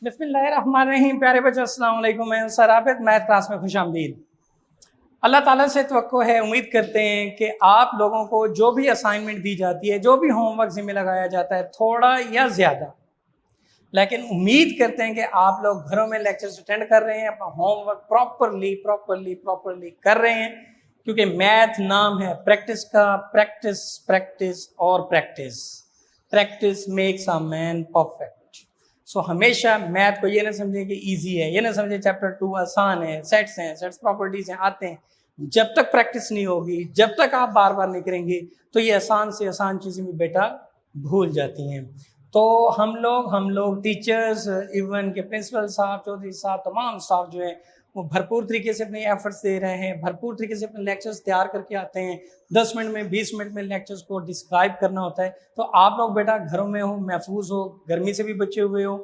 बिस्मिल्लाहिर्रहमानिर्रहीम। प्यारे बच्चों, अस्सलाम वालेकुम। मैं सर आबिद, मैथ क्लास में खुशामदीद। अल्लाह ताला से तवक्को है, उम्मीद करते हैं कि आप लोगों को जो भी असाइनमेंट दी जाती है, जो भी होमवर्क जिम्मे लगाया जाता है, थोड़ा या ज़्यादा, लेकिन उम्मीद करते हैं कि आप लोग घरों में लेक्चर्स अटेंड कर रहे हैं, अपना होमवर्क प्रॉपरली कर रहे हैं, क्योंकि मैथ नाम है प्रैक्टिस का। प्रैक्टिस प्रैक्टिस और practice. Practice makes a man perfect. So हमेशा मैथ को ये ना समझें कि इजी है, ये ना समझें चैप्टर 2 आसान है, सेट्स प्रॉपर्टीज हैं, आते हैं। जब तक प्रैक्टिस नहीं होगी, जब तक आप बार बार नहीं करेंगे, तो ये आसान से आसान चीज़ें भी बेटा भूल जाती हैं। तो हम लोग टीचर्स, इवन के प्रिंसिपल साहब, चौधरी साहब, तमाम स्टाफ जो है वो भरपूर तरीके से अपने एफर्ट्स दे रहे हैं, भरपूर तरीके से अपने लेक्चर्स तैयार करके आते हैं। 10 मिनट में 20 मिनट में लेक्चर्स को डिस्क्राइब करना होता है। तो आप लोग बेटा घरों में हो, महफूज हो, गर्मी से भी बचे हुए हो,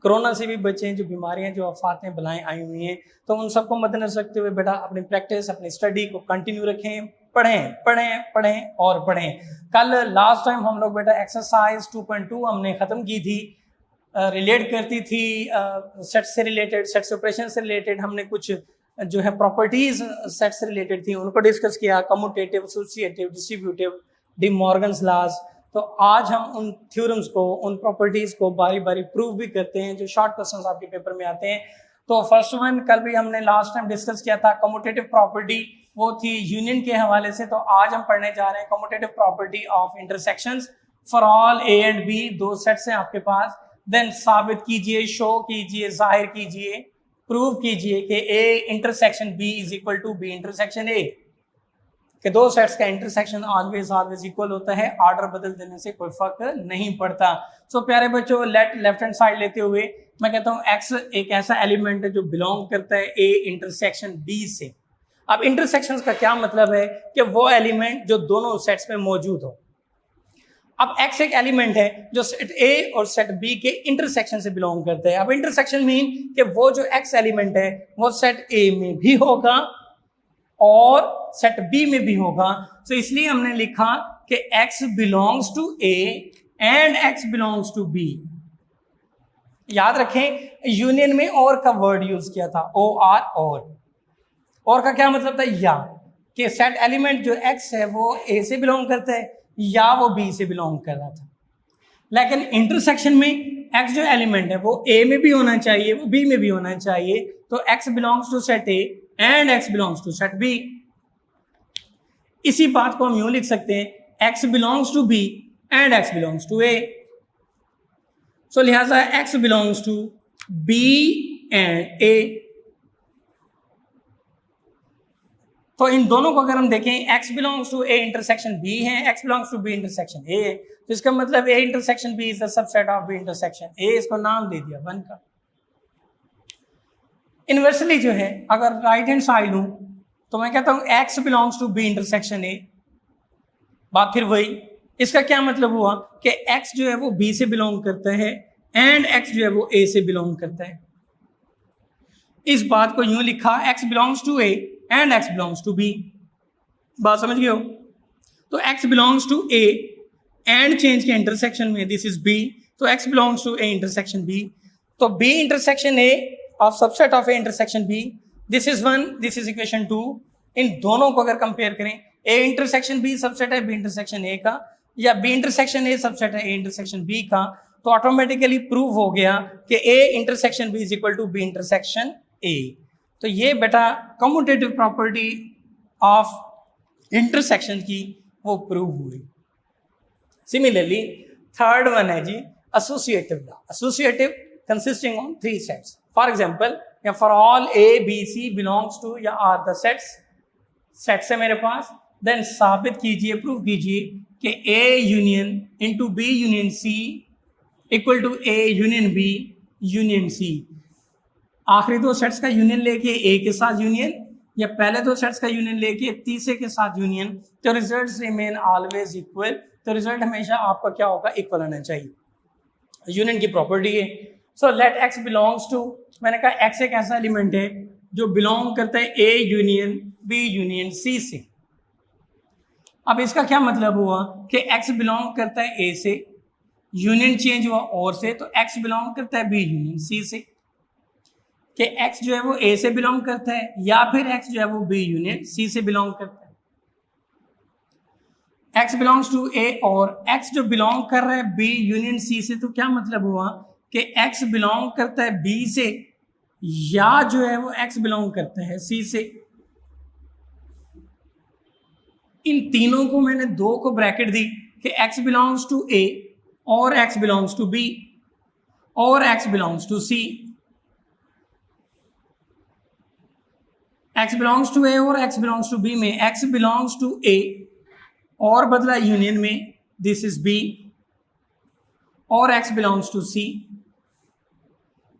कोरोना से भी बचे हैं, जो बीमारियां, जो आफातें, बलाएं आई हुई हैं, तो उन सबको मद्देनजर रखते हुए बेटा अपनी प्रैक्टिस, अपनी स्टडी को कंटिन्यू रखें। पढ़ें और पढ़ें। कल लास्ट टाइम हम लोग बेटा एक्सरसाइज 2.2 हमने ख़त्म की थी, रिलेट करती थी सेट से रिलेटेड, सेट्स ऑपरेशन से रिलेटेड। हमने कुछ जो है प्रॉपर्टीज सेट से रिलेटेड थी, उनको डिस्कस किया, commutative, associative, distributive, De Morgan's laws. तो आज हम उन थ्योरम्स को, उन प्रॉपर्टीज को बारी बारी प्रूव भी करते हैं, जो शॉर्ट क्वेश्चंस आपके पेपर में आते हैं। तो फर्स्ट वन कल भी हमने लास्ट टाइम डिस्कस किया था, कम्यूटेटिव प्रॉपर्टी, वो थी यूनियन के हवाले से। तो आज हम पढ़ने जा रहे हैं commutative property of intersections for all A and B. दो सेट्स हैं आपके पास। देन साबित कीजिए, शो कीजिए, जाहिर कीजिए, प्रूव कीजिए कि A intersection B is equal to B intersection A, कि दो सेट्स का इंटरसेक्शन ऑलवेज इक्वल होता है। ऑर्डर बदल देने से कोई फर्क नहीं पड़ता। सो प्यारे बच्चों, लेफ्ट हैंड साइड लेते हुए मैं कहता हूँ एक्स एक ऐसा एलिमेंट है जो बिलोंग करता है ए इंटरसेक्शन बी से। अब इंटरसेक्शन का क्या मतलब है कि वो एलिमेंट जो दोनों सेट्स में मौजूद हो। अब एक्स एक एलिमेंट है जो सेट ए और सेट बी के इंटरसेक्शन से बिलोंग करता है। अब इंटरसेक्शन मीन कि वो जो एक्स एलिमेंट है वो सेट ए में भी होगा और सेट बी में भी होगा। तो इसलिए हमने लिखा कि x belongs to A and x belongs to B. याद रखें, यूनियन में और का वर्ड यूज किया था, ओ आर। और का क्या मतलब था, या कि सेट एलिमेंट जो x है वो a से बिलोंग करता है या वो b से बिलोंग कर रहा था। लेकिन इंटरसेक्शन में x जो एलिमेंट है वो a में भी होना चाहिए, वो b में भी होना चाहिए। तो x belongs to set a and x belongs to set b। इसी बात को हम यूं लिख सकते हैं, x belongs to b and x belongs to a। So लिहाजा x belongs to b and a। तो इन दोनों को अगर हम देखें, x belongs to a intersection b है, x belongs to b intersection a है। तो इसका मतलब a intersection b is the subset of b intersection a। इसको नाम दे दिया 1 का। इनवर्सली जो है, अगर राइट हैंड साइड लूं तो मैं कहता हूं x belongs to b intersection a। बात फिर वही, इसका क्या मतलब हुआ कि x जो है वो b से बिलोंग करता है एंड x जो है वो a से बिलोंग करता है। इस बात को यूं लिखा, x belongs to a and x belongs to b। बात समझ गए हो? तो x belongs to a and change के इंटरसेक्शन में दिस इज b, तो x belongs to a intersection b। तो b intersection a of subset of a intersection b, this is 1, this is equation 2। इन दोनों को अगर कंपेयर करें, a intersection b subset है b इंटरसेक्शन a का, या b इंटरसेक्शन a सबसेट है a इंटरसेक्शन b का, तो ऑटोमेटिकली प्रूव हो गया कि a intersection b is equal to b intersection a। तो ये बेटा कम्यूटेटिव प्रॉपर्टी ऑफ इंटरसेक्शन की वो प्रूव हुई। सिमिलरली थर्ड वन है जी associative law. Associative consisting of 3 sets. For example, या for all a b c belongs to या आर द सेट्स है मेरे पास, देन साबित कीजिए, प्रूव कीजिए कि a union into b union c equal to a union b union c। आखिरी दो सेट्स का यूनियन लेके a के साथ यूनियन, या पहले दो सेट्स का यूनियन लेके तीसरे के साथ यूनियन, तो रिजल्ट्स रिमेन ऑलवेज इक्वल। तो रिजल्ट हमेशा आपका क्या होगा, इक्वल आना चाहिए। यूनियन की प्रॉपर्टी है। So let x belongs to, मैंने कहा x एक ऐसा एलिमेंट है जो बिलोंग करता है a union b union c से। अब इसका क्या मतलब हुआ कि x बिलोंग करता है a से यूनियन चेंज हुआ और से, तो x बिलोंग करता है बी यूनियन सी से, कि x जो है वो a से बिलोंग करता है, या फिर x जो है वो b यूनियन c से बिलोंग करता है। x बिलोंग्स टू a और x जो बिलोंग कर रहा है b यूनियन c से, तो क्या मतलब हुआ कि x बिलोंग करता है b से, या जो है वो x बिलोंग करता है c से। इन तीनों को मैंने दो को ब्रैकेट दी कि x बिलोंग्स टू a और x बिलोंग्स टू b और x belongs to c। x belongs to a और x बिलोंग्स टू b में x बिलोंग्स टू a और बदला यूनियन में, दिस इज b, और x belongs to c,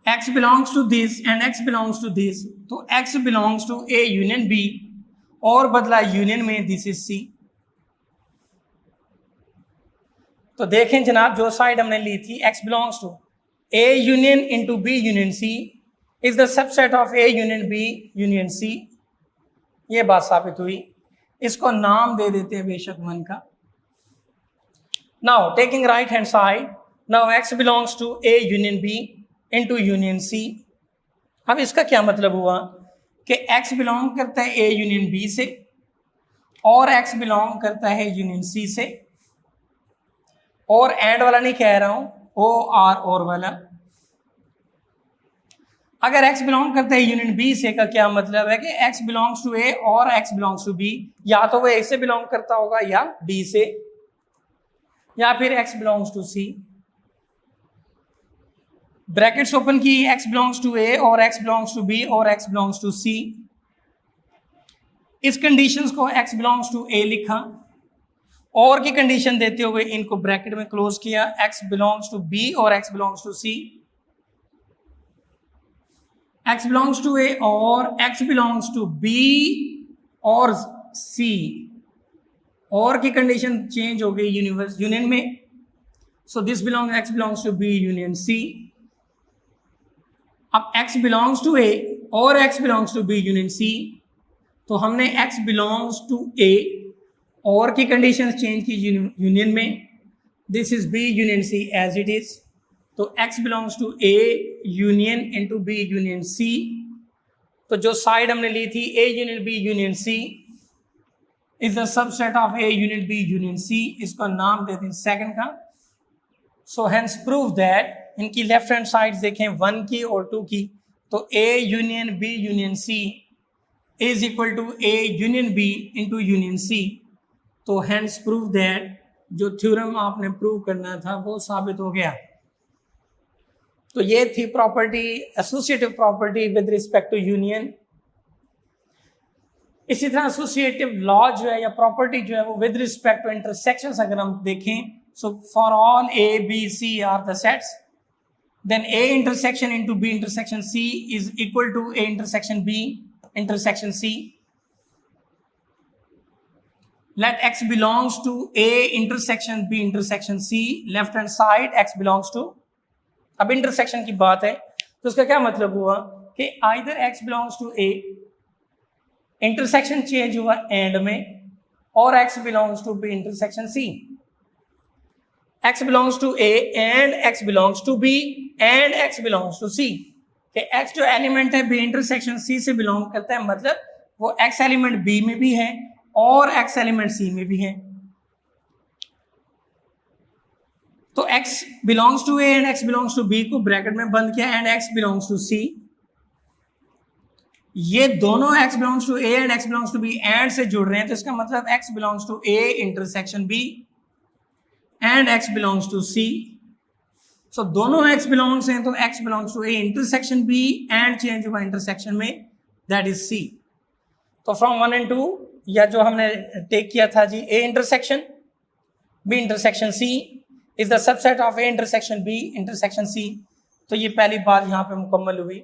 x belongs to this and x belongs to this, तो x belongs to a union b और बदला union में, this is c। तो देखें जनाब, जो साइड हमने ली थी x belongs to a union into b union c is the subset of a union b union c, ये बात साबित हुई। इसको नाम दे देते हैं बेशक 1 का। Now taking right hand side, now x belongs to a union b into union c। अब इसका क्या मतलब हुआ कि x बिलोंग करता है a यूनियन b से और x बिलोंग करता है यूनियन c से, और एंड वाला नहीं कह रहा हूं, o r और वाला। अगर x बिलोंग करता है यूनियन b से का क्या मतलब है कि x बिलोंग्स टू a और x बिलोंग्स टू b, या तो वो a से बिलोंग करता होगा या b से, या फिर x belongs to c। Brackets open की, x बिलोंग्स टू a और x बिलोंग्स टू b और x बिलोंग्स टू c। इस कंडीशंस को x बिलोंग्स टू a लिखा और की कंडीशन देते हुए इनको ब्रैकेट में क्लोज किया, x बिलोंग्स टू b और x belongs to c, x belongs to a और x बिलोंग्स टू b और c, और की कंडीशन चेंज हो गई यूनिवर्स यूनियन में, so this belong x belongs to b union c। अब x बिलोंग्स टू a और x belongs to b union c, तो हमने x बिलोंग्स टू a और की कंडीशन चेंज की यूनियन में, this is b union c as it is, तो x belongs to a union into b union c। तो जो साइड हमने ली थी a union b union c is the subset of a union b union c, इसका नाम देते हैं सेकंड का। सो हेंस प्रूव दैट, इनकी लेफ्ट हैंड साइड देखें 1 की और 2 की, तो a union b union c is equal to a union b into union c। तो हेंस प्रूव दैट, जो थ्योरम आपने प्रूव करना था वो साबित हो गया। तो ये थी property, associative property with respect to union. इसी तरह एसोसिएटिव लॉ जो है या प्रॉपर्टी जो है वो विद रिस्पेक्ट टू इंटरसेक्शंस अगर हम देखें, so for all a b c are the sets, then a intersection into b intersection c is equal to a intersection b intersection c। Let x belongs to a intersection b intersection c, left hand side x belongs to, अब intersection की बात है तो उसका क्या मतलब हुआ कि either x belongs to a, intersection change हुआ एंड में, और x belongs to b intersection c, x belongs to a and x belongs to b and x belongs to c, कि x जो एलिमेंट है b इंटरसेक्शन c से belong करता है, मतलब वो x एलिमेंट b में भी है और x एलिमेंट c में भी है। तो x belongs to a and x belongs to b को ब्रैकेट में बंद किया and x belongs to c, ये दोनों x belongs to a and x belongs to b and से जुड़ रहे हैं, तो इसका मतलब x belongs to a intersection b and x belongs to c। सो दोनों x बिलोंग्स हैं, तो x belongs to a intersection b and change हुआ इंटरसेक्शन में, दैट इज c। तो फ्रॉम 1 एंड 2, या जो हमने टेक किया था जी a intersection b intersection c is the subset of a intersection b intersection c, तो ये पहली बात यहाँ पे मुकम्मल हुई।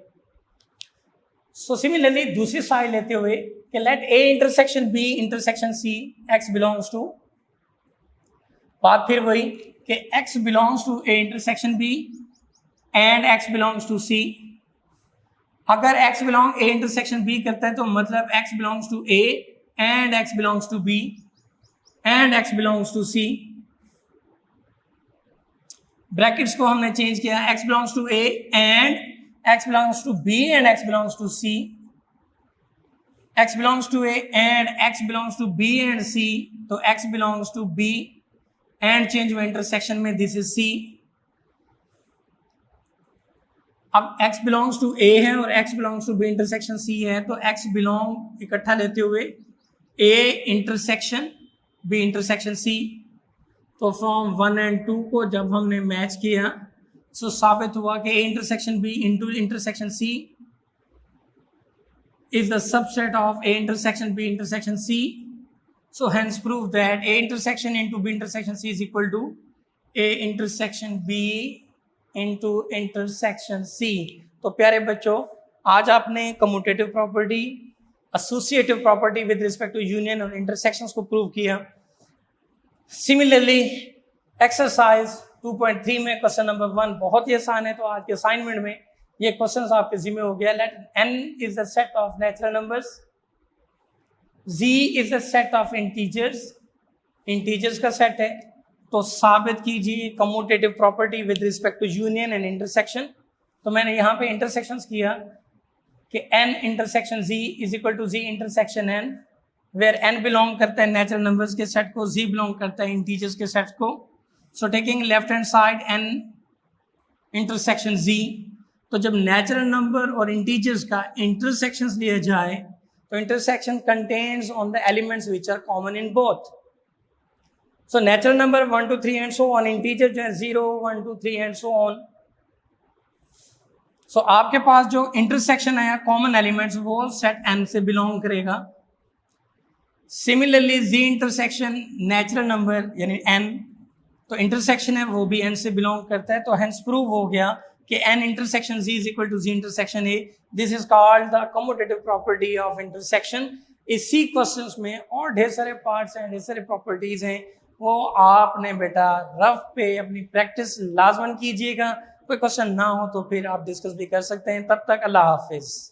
सो सिमिलरली दूसरी साइड लेते हुए कि let a intersection b intersection c x belongs to, बात फिर वही कि x belongs to a intersection b and x belongs to c। अगर x belong a intersection b करता है तो मतलब x belongs to a and x belongs to b and x belongs to c। Brackets को हमने change किया, x belongs to a and x belongs to b and x belongs to c, x belongs to a and x belongs to b and c, तो x belongs to b and change हुआ intersection में, this is c। अब x belongs to a है और x belongs to b intersection c है, तो x belong इकट्ठा लेते हुए a intersection b intersection c, तो फ्रॉम 1 एंड 2 को जब हमने मैच किया तो साबित हुआ कि a intersection b into intersection c is the subset of a intersection b intersection c, so hence prove that a intersection into b intersection c is equal to a intersection b into intersection c। तो प्यारे बच्चों, आज आपने commutative property, associative property with respect to union और intersections को prove किया। Similarly exercise 2.3 में question number 1 बहुत ही आसान है, तो आज के असाइनमेंट में ये क्वेश्चन आपके जिम्मे हो गया। Let n is the set of natural numbers, z is the set of integers, integers का सेट है, तो साबित कीजिए commutative property with respect to union and intersection. तो मैंने यहाँ पे इंटरसेक्शंस किया कि n intersection z is equal to z intersection n, where n belong करता है नेचुरल नंबर्स के सेट को, z बिलोंग करता है इंटीजर्स के सेट को। So taking left hand side n intersection z, तो जब नेचुरल नंबर और इंटीजर्स का इंटरसेक्शंस लिया जाए तो intersection contains on the elements which are common in both. So natural number 1 2 3 and so on, integer जो है 0 1 2 3 एंड सो ऑन। सो आपके पास जो इंटरसेक्शन है कॉमन एलिमेंट्स वो सेट n से बिलोंग करेगा। Similarly z intersection natural number यानी n, तो इंटरसेक्शन है वो भी n से बिलोंग करता है, तो हेंस प्रूव हो गया कि n intersection z is equal to z intersection a। This is called the commutative property of intersection. इसी क्वेश्चंस में और ढेर सारे पार्ट्स हैं, ढेर सारे प्रॉपर्टीज हैं, वो आपने बेटा रफ पे अपनी प्रैक्टिस लाजमन कीजिएगा। कोई क्वेश्चन ना हो तो फिर आप डिस्कस भी कर सकते हैं। तब तक अल्लाह हाफिज।